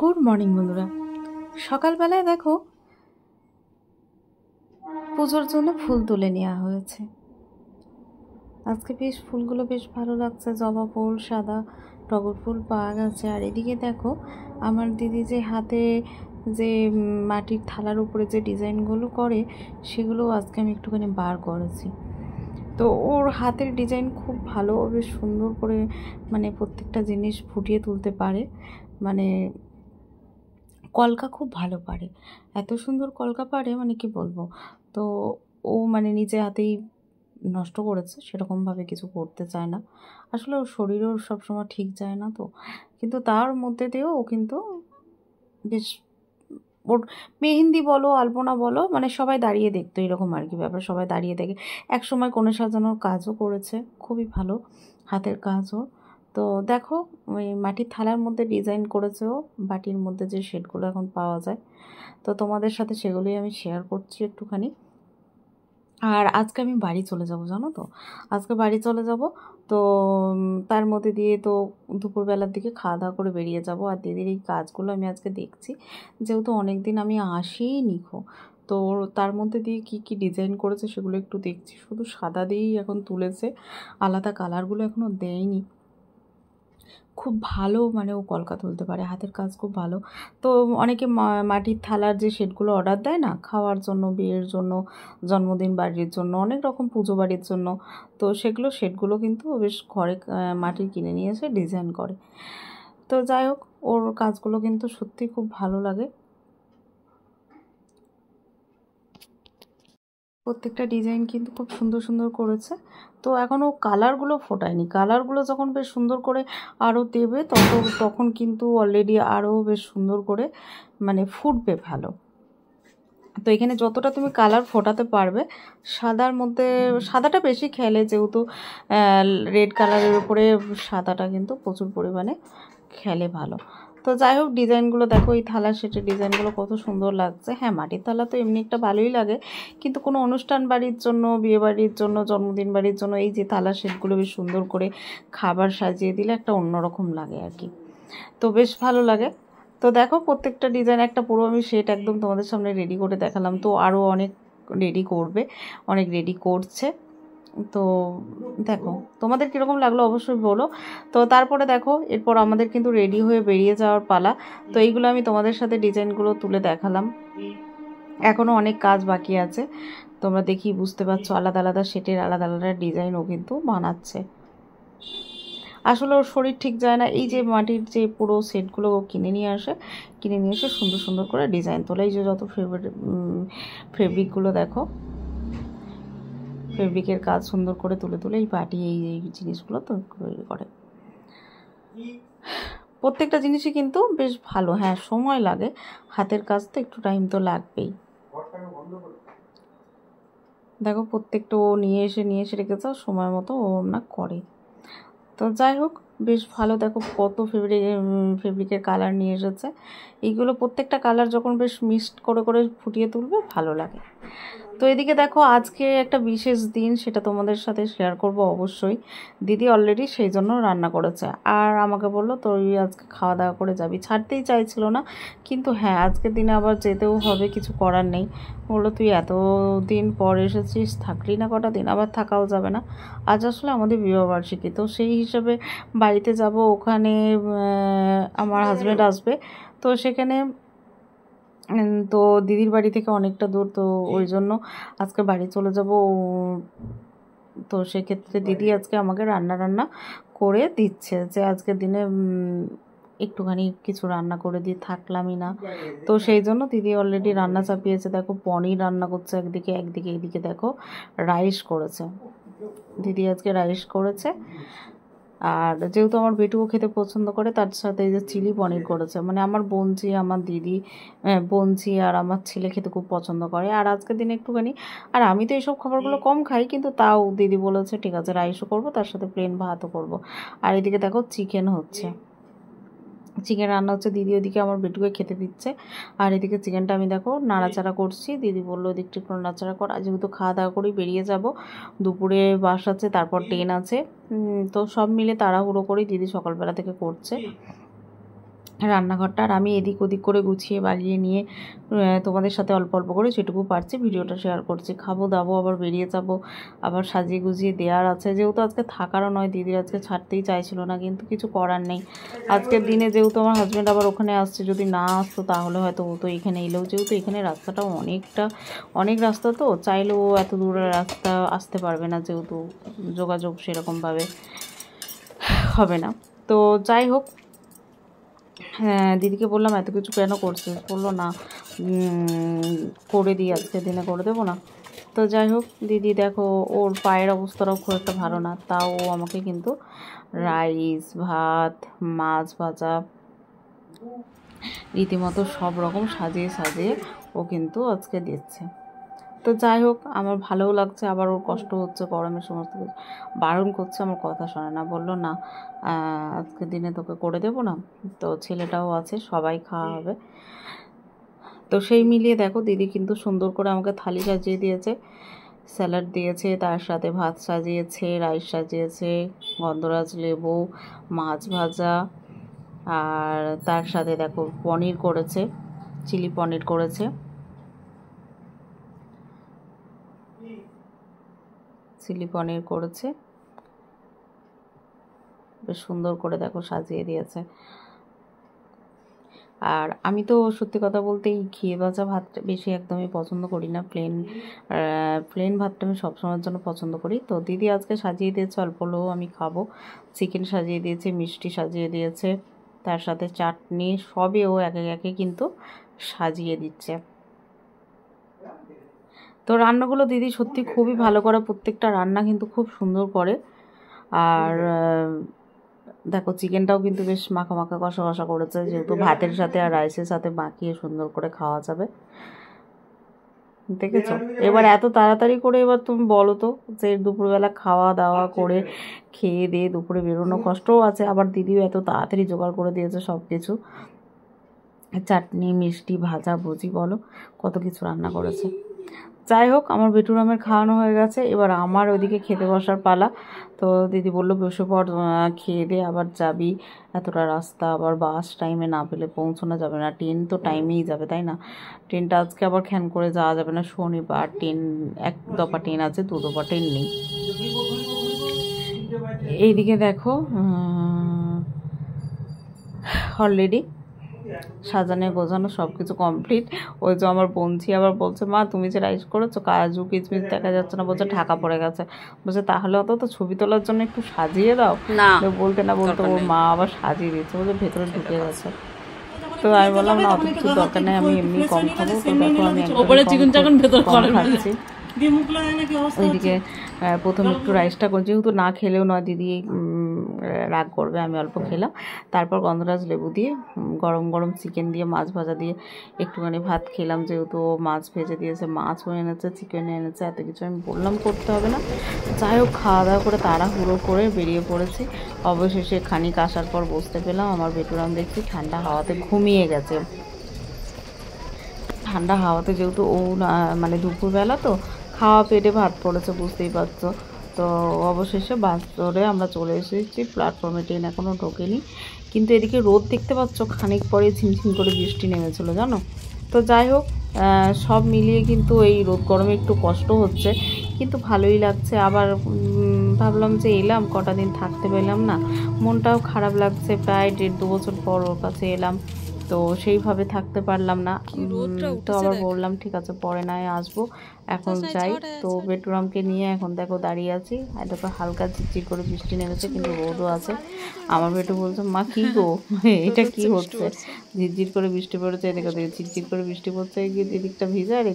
Good morning বন্ধুরা। সকালবেলায় দেখো পুজোর জন্য ফুল তুলে নেওয়া হয়েছে। আজকে বেশ ফুলগুলো বেশ ভালো লাগছে, জবা ফুল, সাদা টগর ফুল পাওয়া গেছে। আর এদিকে দেখো আমার দিদি যে হাতে যে মাটির থালার উপরে যে ডিজাইনগুলো করে সেগুলো আজকে আমি একটুখানি বার করেছি। তো ওর হাতের ডিজাইন খুব ভালো, বেশ সুন্দর করে মানে প্রত্যেকটা জিনিস ফুটিয়ে তুলতে পারে। মানে কলকা খুব ভালো পারে, এত সুন্দর কলকা পারে মানে কি বলবো। তো ও মানে নিজে হাতেই নষ্ট করেছে, সেরকমভাবে কিছু করতে চায় না। আসলে ওর শরীরও সবসময় ঠিক যায় না, তো কিন্তু তার মধ্যে দিয়েও ও কিন্তু বেশ ওর মেহেন্দি বলো আলপনা বলো মানে সবাই দাঁড়িয়ে দেখতো, এরকম আর কি ব্যাপার, সবাই দাঁড়িয়ে দেখে। এক সময় কোণে সাজানোর কাজও করেছে, খুবই ভালো হাতের কাজ ওর। তো দেখো ওই মাটির থালার মধ্যে ডিজাইন করেছে ও, বাটির মধ্যে যে শেডগুলো এখন পাওয়া যায়, তো তোমাদের সাথে সেগুলোই আমি শেয়ার করছি একটুখানি। আর আজকে আমি বাড়ি চলে যাব, জানো তো, আজকে বাড়ি চলে যাব। তো তার মধ্যে দিয়ে তো দুপুরবেলার দিকে খাওয়া দাওয়া করে বেরিয়ে যাব। আর দিদির এই কাজগুলো আমি আজকে দেখছি, যেহেতু অনেক দিন আমি আসিই নিখো। তো তার মধ্যে দিয়ে কি কি ডিজাইন করেছে সেগুলো একটু দেখছি। শুধু সাদা দিয়েই এখন তুলেছে, আলাদা কালারগুলো এখনও দেয়নি। খুব ভালো মানে ও কলকা তুলতে পারে, হাতের কাজ খুব ভালো। তো অনেকে মাটির থালার যে সেটগুলো অর্ডার দেয় না, খাওয়ার জন্য, বিয়ের জন্য, জন্মদিন বাড়ির জন্য, অনেক রকম পুজো বাড়ির জন্য, তো সেগুলো সেটগুলো কিন্তু ও বেশ ঘরে মাটির কিনে নিয়ে এসে ডিজাইন করে। তো যাই হোক, ওর কাজগুলো কিন্তু সত্যি খুব ভালো লাগে। প্রত্যেকটা ডিজাইন কিন্তু খুব সুন্দর সুন্দর করেছে। তো এখনও কালারগুলো ফোটায়নি, কালারগুলো যখন বেশ সুন্দর করে আরও দেবে তখন কিন্তু অলরেডি আরও বেশ সুন্দর করে মানে ফুটবে ভালো। তো এখানে যতটা তুমি কালার ফোটাতে পারবে, সাদার মধ্যে সাদাটা বেশি খেলে, যেহেতু রেড কালারের উপরে সাদাটা কিন্তু প্রচুর পরিমাণে খেলে ভালো। তো যাই হোক, ডিজাইনগুলো দেখো, এই থালা সেটের ডিজাইনগুলো কত সুন্দর লাগছে। হ্যাঁ, মাটির থালা তো এমনি একটা ভালোই লাগে, কিন্তু কোনো অনুষ্ঠান বাড়ির জন্য, বিয়ে বাড়ির জন্য, জন্মদিন বাড়ির জন্য এই যে থালা সেটগুলো বেশ সুন্দর করে খাবার সাজিয়ে দিলে একটা অন্যরকম লাগে আর কি। তো বেশ ভালো লাগে। তো দেখো প্রত্যেকটা ডিজাইন একটা পুরো আমি সেট একদম তোমাদের সামনে রেডি করে দেখালাম। তো আরও অনেক রেডি করবে, অনেক রেডি করছে। তো দেখো তোমাদের কীরকম লাগলো অবশ্যই বলো। তো তারপরে দেখো এরপর আমাদের কিন্তু রেডি হয়ে বেরিয়ে যাওয়ার পালা। তো এইগুলো আমি তোমাদের সাথে ডিজাইনগুলো তুলে দেখালাম, এখনও অনেক কাজ বাকি আছে। তোমরা দেখি বুঝতে পারছো, আলাদা আলাদা সেটের আলাদা আলাদা ডিজাইনও কিন্তু বানাচ্ছে। আসলে ওর শরীর ঠিক যায় না, এই যে মাটির যে পুরো সেটগুলো কিনে নিয়ে আসে, কিনে নিয়ে এসে সুন্দর সুন্দর করে ডিজাইন তোলে। এই যে যত ফেব্রিকগুলো দেখো, ফেব্রিকের কাজ সুন্দর করে তুলে তুলে এই পাটি এই জিনিসগুলো তৈরি করে। প্রত্যেকটা জিনিসই কিন্তু বেশ ভালো। হ্যাঁ, সময় লাগে, হাতের কাজ তো একটু টাইম তো লাগবেই। দেখো প্রত্যেকটা ও নিয়ে এসে রেখেছে, সময় মতো ও না করে। তো যাই হোক, বেশ ভালো। দেখো কত ফেব্রিকের কালার নিয়ে এসেছে, এইগুলো প্রত্যেকটা কালার যখন বেশ মিক্সড করে করে ফুটিয়ে তুলবে ভালো লাগে। তো এদিকে দেখো আজকে একটা বিশেষ দিন, সেটা তোমাদের সাথে শেয়ার করব অবশ্যই। দিদি অলরেডি সেই জন্য রান্না করেছে, আর আমাকে বললো তুই আজকে খাওয়া দাওয়া করে যাবি। ছাড়তেই চাইছিল না, কিন্তু হ্যাঁ আজকের দিনে আবার যেতেও হবে, কিছু করার নেই। বললো তুই এত দিন পর এসেছিস, থাকলি না কটা দিন, আবার থাকাও যাবে না। আজ আসলে আমাদের বিবাহবার্ষিকী, তো সেই হিসাবে বাড়িতে যাব, ওখানে আমার হাজব্যান্ড আসবে। তো সেখানে তো দিদির বাড়ি থেকে অনেকটা দূর, তো ওই জন্য আজকে বাড়ি চলে যাব। তো সেক্ষেত্রে দিদি আজকে আমাকে রান্না করে দিচ্ছে, যে আজকের দিনে একটুখানি কিছু রান্না করে দিয়ে থাকলামই না। তো সেই জন্য দিদি অলরেডি রান্না চাপিয়েছে। দেখো পনির রান্না করছে একদিকে, এইদিকে দেখো রাইস করেছে। দিদি আজকে রাইস করেছে, আর যেহেতু আমার বেটুও খেতে পছন্দ করে, তার সাথে এই যে চিলি পনির করেছে। মানে আমার বোনঝি, আমার দিদি, বোনঝি আর আমার ছেলে খেতে খুব পছন্দ করে। আর আজকের দিনে একটুখানি, আর আমি তো এইসব খাবারগুলো কম খাই, কিন্তু তাও দিদি বলেছে ঠিক আছে রাইসও করবো, তার সাথে প্লেন ভাতও করবো। আর এদিকে দেখো চিকেন হচ্ছে, চিকেন রান্না হচ্ছে, দিদি ওদিকে আমার বেটুকে খেতে দিচ্ছে। আর এদিকে চিকেনটা আমি দেখো নাড়াচাড়া করছি। দিদি বললো ওদিকটা একটু নাড়াচাড়া কর, যেহেতু খাওয়া দাওয়া করেই বেরিয়ে যাব, দুপুরে বাস আছে, তারপর ট্রেন আছে। তো সব মিলে তাড়াহুড়ো করেই দিদি সকালবেলা থেকে করছে। রান্নাঘরটা, আর আমি এদিক ওদিক করে গুছিয়ে বাগিয়ে নিয়ে তোমাদের সাথে অল্প অল্প করে যেটুকু পারছি ভিডিওটা শেয়ার করছি। খাবো দাবো, আবার বেরিয়ে যাব, আবার সাজিয়ে গুজিয়ে দেওয়ার আছে। যেহেতু আজকে থাকারও নয়, দিদির আজকে ছাড়তেই চাইছিল না, কিন্তু কিছু করার নেই। আজকের দিনে যেহেতু আমার হাজব্যান্ড আবার ওখানে আসছে, যদি না আসতো তাহলে হয়তো ও তো এখানে এলেও, যেহেতু এখানে রাস্তাটাও অনেক রাস্তা, তো চাইলেও এত দূরের রাস্তা আসতে পারবে না, যেহেতু যোগাযোগ সেরকমভাবে হবে না। তো যাই হোক, হ্যাঁ দিদিকে বললাম এত কিছু কেন করছিস, বললো না করে দিই, আজকে দিনে করে দেবো না। তো যাই হোক, দিদি দেখো ওর পায়ের অবস্থাটাও খুব একটা ভালো না, তাও ও আমাকে কিন্তু রাইস, ভাত, মাছ ভাজা রীতিমতো সব রকম সাজিয়ে সাজিয়ে ও কিন্তু আজকে দিচ্ছে। তো যাই হোক, আমার ভালোও লাগছে, আবার ওর কষ্ট হচ্ছে, গরমের সমস্ত কিছু বারণ করছে, আমার কথা শোনে না, বললো না আজকের দিনে তোকে করে দেবো না, তো ছেলেটাও আছে, সবাই খাওয়া হবে। তো সেই মিলিয়ে দেখো দিদি কিন্তু সুন্দর করে আমাকে থালি সাজিয়ে দিয়েছে, স্যালাড দিয়েছে, তার সাথে ভাত সাজিয়েছে, রাইস সাজিয়েছে, গন্ধরাজ লেবু, মাছ ভাজা, আর তার সাথে দেখো পনির করেছে, চিলি পনির করেছে, বেশ সুন্দর করে দেখো সাজিয়ে দিয়েছে। আর আমি তো সত্যি কথা বলতে এই ঘি ভাজা ভাত বেশি একদমই পছন্দ করি না, প্লেন ভাতটা আমি সবসময়ের জন্য পছন্দ করি। তো দিদি আজকে সাজিয়ে দিয়েছে, অল্প হলেও আমি খাবো। চিকেন সাজিয়ে দিয়েছে, মিষ্টি সাজিয়ে দিয়েছে, তার সাথে চাটনি, সবই ও একে একে কিন্তু সাজিয়ে দিচ্ছে। তো রান্নাগুলো দিদি সত্যি খুবই ভালো করে, প্রত্যেকটা রান্না কিন্তু খুব সুন্দর করে। আর দেখো চিকেনটাও কিন্তু বেশ মাখা মাখা কষা কষা করেছে, যেহেতু ভাতের সাথে আর রাইসের সাথে মাখিয়ে সুন্দর করে খাওয়া যাবে। দেখেছো, এবার এত তাড়াতাড়ি করে এবার তুমি বলো তো, যে দুপুরবেলা খাওয়া দাওয়া করে খেয়ে দিয়ে দুপুরে বেরোনো কষ্টও আছে, আবার দিদিও এত তাড়াতাড়ি জোগাড় করে দিয়েছে সব কিছু, চাটনি, মিষ্টি, ভাজা ভুজি বলো, কত কিছু রান্না করেছে। যাই হোক, আমার বেটুরামের খাওয়ানো হয়ে গেছে, এবার আমার ওইদিকে খেতে বসার পালা। তো দিদি বললো বসে পর, খেয়ে দিয়ে আবার যাবি, এতটা রাস্তা আবার বাস টাইমে না পেলে পৌঁছানো যাবে না, ট্রেন তো টাইমেই যাবে তাই না, ট্রেনটা আজকে আবার খ্যান করে যাওয়া যাবে না, শনিবার ট্রেন, এক দফা ট্রেন আছে, দু দফা ট্রেন নেই। এইদিকে দেখো অলরেডি সাজানো গোছানো সব কিছু কমপ্লিট। ওই যে আমার বোনঝি আবার বলছে, মা তুমি যে রাইস করেছো কাজু কিচমিচ দেখা যাচ্ছে না, বলছে ঢাকা পড়ে গেছে, বলছে তাহলে অত তো ছবি তোলার জন্য একটু সাজিয়ে দাও না, বলতে না বলতে ওর মা আবার সাজিয়ে দিচ্ছে, বলছে ভেতরে ঢুকে গেছে। তো আমি বললাম না, অত কিছু দরকার নেই, আমি এমনি কম খাবো, তো দেখো আমি কম খাচ্ছি। ওইদিকে প্রথমে একটু রাইসটা করে, যেহেতু না খেলেও নয় দিদি রাগ করবে, আমি অল্প খেলাম, তারপর গন্ধরাজ লেবু দিয়ে গরম গরম চিকেন দিয়ে মাছ ভাজা দিয়ে একটুখানি ভাত খেলাম, যেহেতু মাছ ভেজে দিয়েছে, মাছও এনেছে, চিকেন এনেছে, এত কিছু আমি বললাম করতে হবে না। যাই হোক, খাওয়া দাওয়া করে তাড়াহুড়ো করে বেরিয়ে পড়েছি। অবশেষে খানিক আসার পর বসতে পেলাম, আমার বেটুরাম দেখছি ঠান্ডা হাওয়াতে ঘুমিয়ে গেছে। ঠান্ডা হাওয়াতে যেহেতু ও মানে দুপুরবেলা তো খাওয়া পেটে ভাত পড়েছে, বুঝতেই পারছো। তো অবশেষে বাস ধরে আমরা চলে এসেছি প্ল্যাটফর্মে, ট্রেন এখনও ঢোকেনি, কিন্তু এদিকে রোদ দেখতে পাচ্ছ, খানিক পরে ঝিমঝিম করে বৃষ্টি নেমেছিল জানো। তো যাই হোক, সব মিলিয়ে কিন্তু এই রোদ গরমে একটু কষ্ট হচ্ছে, কিন্তু ভালোই লাগছে। আবার ভাবলাম যে এলাম, কটা দিন থাকতে পেলাম না, মনটাও খারাপ লাগছে, প্রায় 1.5-2 বছর পর ওর কাছে এলাম, তো সেইভাবে থাকতে পারলাম না। তো আবার বললাম ঠিক আছে পরে নয় আসবো, এখন যাই। তো বেটুরামকে নিয়ে এখন দেখো দাঁড়িয়ে আছি, দেখো হালকা ঝিরঝির করে বৃষ্টি নেমেছে, কিন্তু রোদও আছে। আমার বেটু বলছে, মা কি গো এটা কি হচ্ছে, ঝিরঝির করে বৃষ্টি পড়েছে, এদিকে ঝিরঝির করে বৃষ্টি পড়ছে, এদিকটা ভিজা আর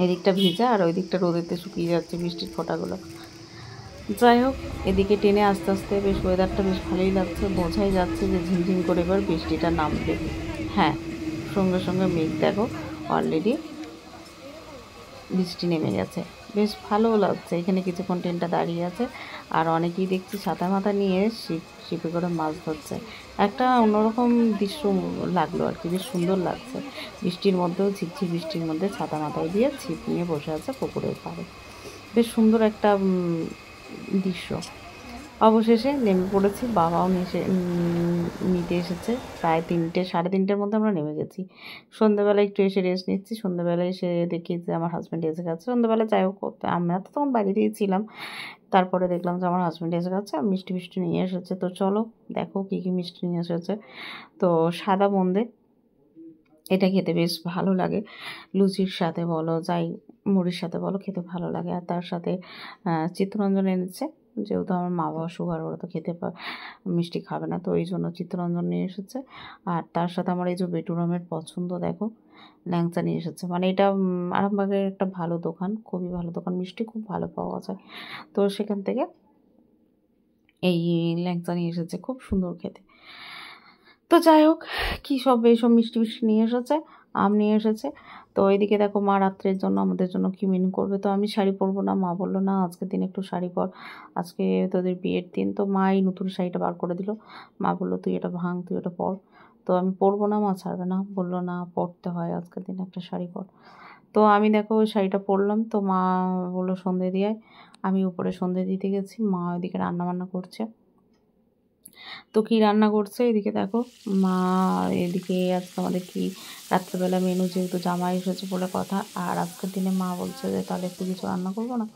এদিকটা ভিজা, আর ওই দিকটা রোদেতে শুকিয়ে যাচ্ছে বৃষ্টির ফোঁটাগুলো। যাই হোক, এদিকে টেনে আস্তে আস্তে বেশ ওয়েদারটা বেশ ভালোই লাগছে, বোঝাই যাচ্ছে যে ঝিমঝিম করে এবার বৃষ্টিটা নামবে। হ্যাঁ, সঙ্গে সঙ্গে মেঘ দেখো অলরেডি বৃষ্টি নেমে গেছে, বেশ ভালোও লাগছে। এখানে কিছুক্ষণ ট্রেনটা দাঁড়িয়ে আছে, আর অনেকেই দেখছি ছাতা মাথা নিয়ে ছিপে করে মাছ ধরছে, একটা অন্যরকম দৃশ্য লাগলো আর কি, বেশ সুন্দর লাগছে। বৃষ্টির মধ্যেও, ঝিরঝির বৃষ্টির মধ্যে ছাতা মাথায় দিয়ে ছিপ নিয়ে বসে আছে পুকুরের পাড়ে, বেশ সুন্দর একটা দৃশ্য। অবশেষে নেমে পড়েছি, বাবাও নিতে এসেছে। প্রায় 3টে, 3:30-র মধ্যে আমরা নেমে গেছি। সন্ধ্যাবেলা একটু এসে রেস্ট নিচ্ছি। সন্ধ্যাবেলায় এসে দেখি যে আমার হাজব্যান্ড এসে গেছে। সন্ধ্যাবেলা যাই হোক, আমরা তো তখন বাড়িতেই ছিলাম। তারপরে দেখলাম যে আমার হাজব্যান্ড এসে গেছে, মিষ্টি ফিষ্টি নিয়ে এসেছে। তো চলো দেখো কী কী মিষ্টি নিয়ে এসেছে। তো সাদা বোঁদে, এটা খেতে বেশ ভালো লাগে, লুচির সাথে বলো, যাই মুড়ির সাথে বলো, খেতে ভালো লাগে। আর তার সাথে চিত্তরঞ্জন এনেছে, যেহেতু আমার মা বাবা সুগার, ওরা তো মিষ্টি খাবে না, তো এই জন্য চিত্তরঞ্জন নিয়ে এসেছে। আর তার সাথে আমার এই যে বেটুরামের পছন্দ, দেখো ল্যাংচা নিয়ে এসেছে। মানে এটা আরামবাগের একটা ভালো দোকান, খুবই ভালো দোকান, মিষ্টি খুব ভালো পাওয়া যায়। তো সেখান থেকে এই ল্যাংচা নিয়ে এসেছে, খুব সুন্দর খেতে। তো যাই হোক, কী সব এইসব মিষ্টি মিষ্টি নিয়ে এসেছে, আম নিয়ে এসেছে। তো এদিকে দেখো মা রাত্রের জন্য আমাদের জন্য কী মেনু করবে। তো আমি শাড়ি পরবো না, মা বললো না আজকের দিন একটু শাড়ি পর, আজকে তোদের বিয়ের দিন। তো মা এই নতুন শাড়িটা বার করে দিল। মা বললো তুই এটা ভাঙ, তুই এটা পর। তো আমি পরবো না, মা ছাড়বে না, বললো না পরতে হয়, আজকের দিন একটা শাড়ি পর। তো আমি দেখো ওই শাড়িটা পরলাম। তো মা বললো সন্ধে দিয়ে, আমি উপরে সন্ধে দিতে গেছি, মা ওইদিকে রান্নাবান্না করছে। তো কী রান্না করছে এদিকে দেখো মা। এদিকে আজকে আমাদের কি রাত্রেবেলা মেনু, যেহেতু জামাই এসেছে বলে কথা, আর আজকের দিনে মা বলছে যে তাহলে একটু কিছু রান্না করবো না।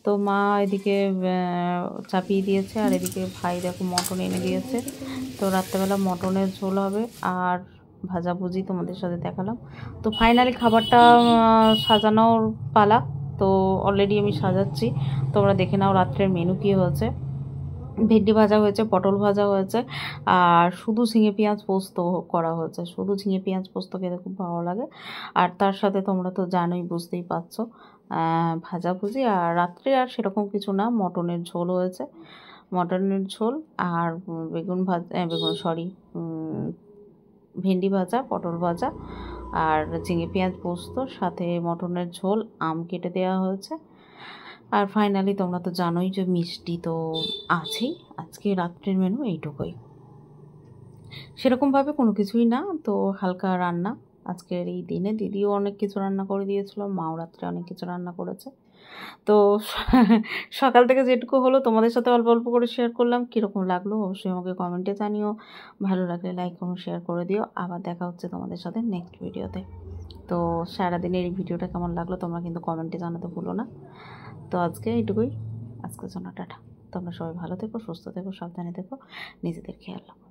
তো মা এদিকে চাপিয়ে দিয়েছে, আর এদিকে ভাই দেখো মটন এনে দিয়েছে। তো রাত্রেবেলা মটনের ঝোল হবে আর ভাজাভুজি তোমাদের সাথে দেখালাম। তো ফাইনালি খাবারটা সাজানোর পালা। তো অলরেডি আমি সাজাচ্ছি, তোমরা দেখে নাও রাত্রের মেনু কী হয়েছে। ভেন্ডি ভাজা হয়েছে, পটল ভাজা হয়েছে, আর শুধু ঝিঙে পেঁয়াজ পোস্ত করা হয়েছে। শুধু ঝিঙে পেঁয়াজ পোস্ত খেতে খুব ভালো লাগে। আর তার সাথে তোমরা তো জানোই, বুঝতেই পারছো, ভাজাভুজি। আর রাত্রে আর সেরকম কিছু না, মটনের ঝোল হয়েছে, মটনের ঝোল আর ভেন্ডি ভাজা, পটল ভাজা আর ঝিঙে পেঁয়াজ পোস্ত, সাথে মটনের ঝোল, আম কেটে দেওয়া হয়েছে। আর ফাইনালি তোমরা তো জানোই যে মিষ্টি তো আছেই। আজকে রাত্রের মেনু এইটুকুই, সেরকমভাবে কোনো কিছুই না। তো হালকা রান্না আজকের এই দিনে। দিদিও অনেক কিছু রান্না করে দিয়েছিল, মাও রাত্রে অনেক কিছু রান্না করেছে। তো সকাল থেকে যেটুকু হলো তোমাদের সাথে অল্প অল্প করে শেয়ার করলাম। কীরকম লাগলো অবশ্যই আমাকে কমেন্টে জানিও, ভালো লাগলে লাইক এবং শেয়ার করে দিও। আবার দেখা হচ্ছে তোমাদের সাথে নেক্সট ভিডিওতে। তো সারাদিনের এই ভিডিওটা কেমন লাগলো তোমরা কিন্তু কমেন্টে জানাতে ভুলো না। তো আজকে এইটুকুই, আজকের জন্য টাটা। তোমরা সবাই ভালো থেকো, সুস্থ থেকো, সাবধানে থেকো, নিজেদের খেয়াল রাখো।